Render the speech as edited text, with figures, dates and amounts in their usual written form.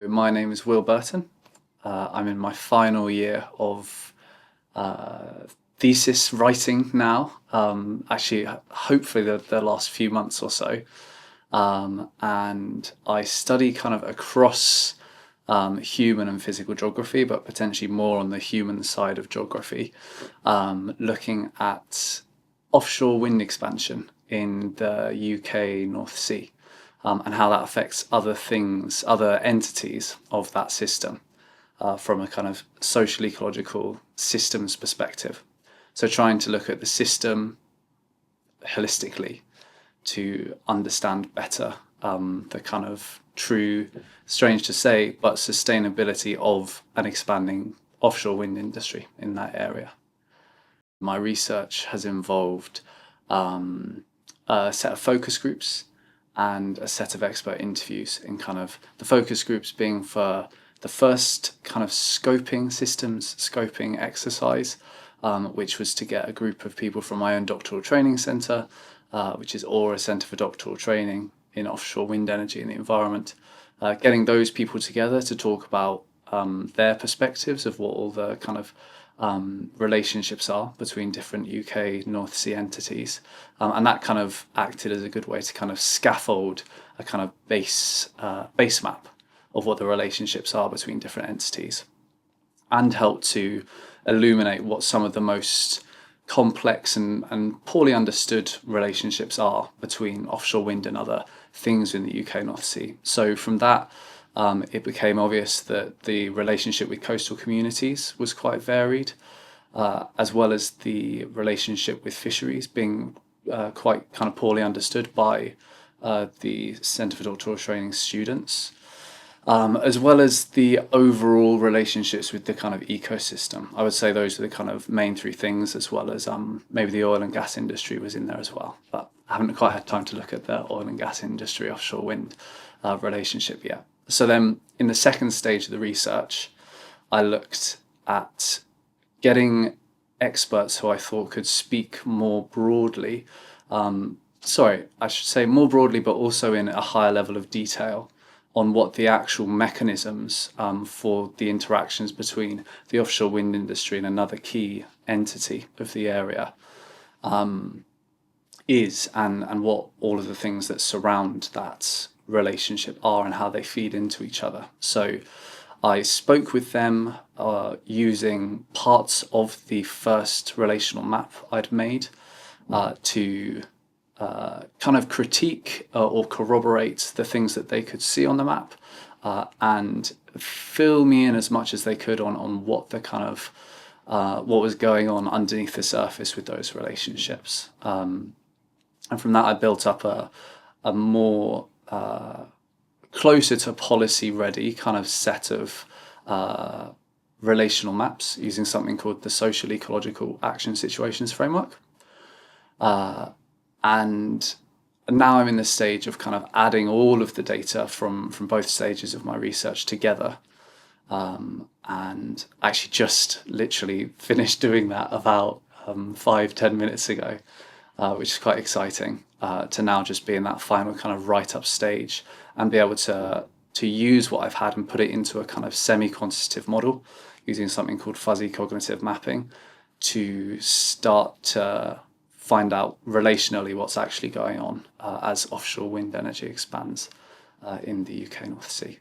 My name is Will Burton. I'm in my final year of thesis writing now. Actually, hopefully the last few months or so. And I study kind of across human and physical geography, but potentially more on the human side of geography, looking at offshore wind expansion in the UK North Sea, and how that affects other things, other entities of that system, from a kind of social ecological systems perspective. So trying to look at the system holistically to understand better the kind of true, strange to say, but sustainability of an expanding offshore wind industry in that area. My research has involved a set of focus groups and a set of expert interviews, in kind of the focus groups being for the first kind of scoping exercise, which was to get a group of people from my own doctoral training centre, which is Aura Centre for Doctoral Training in Offshore Wind Energy and the Environment, getting those people together to talk about their perspectives of what all the kind of relationships are between different UK North Sea entities, and that kind of acted as a good way to kind of scaffold a kind of base map of what the relationships are between different entities, and help to illuminate what some of the most complex and poorly understood relationships are between offshore wind and other things in the UK North Sea. So from that, it became obvious that the relationship with coastal communities was quite varied, as well as the relationship with fisheries being quite kind of poorly understood by the Centre for Doctoral Training students, as well as the overall relationships with the kind of ecosystem. I would say those are the kind of main three things, as well as maybe the oil and gas industry was in there as well. But I haven't quite had time to look at the oil and gas industry offshore wind relationship yet. So then in the second stage of the research, I looked at getting experts who I thought could speak more broadly. I should say more broadly, but also in a higher level of detail on what the actual mechanisms for the interactions between the offshore wind industry and another key entity of the area is, and what all of the things that surround that relationship are and how they feed into each other. So I spoke with them using parts of the first relational map I'd made to kind of critique or corroborate the things that they could see on the map, and fill me in as much as they could on what the kind of what was going on underneath the surface with those relationships. And from that, I built up a more closer to policy ready kind of set of relational maps using something called the Social Ecological Action Situations Framework. And now I'm in the stage of kind of adding all of the data from both stages of my research together. And actually just literally finished doing that about 5-10 minutes ago, which is quite exciting, to now just be in that final kind of write-up stage and be able to use what I've had and put it into a kind of semi-quantitative model using something called fuzzy cognitive mapping to start to find out relationally what's actually going on as offshore wind energy expands in the UK North Sea.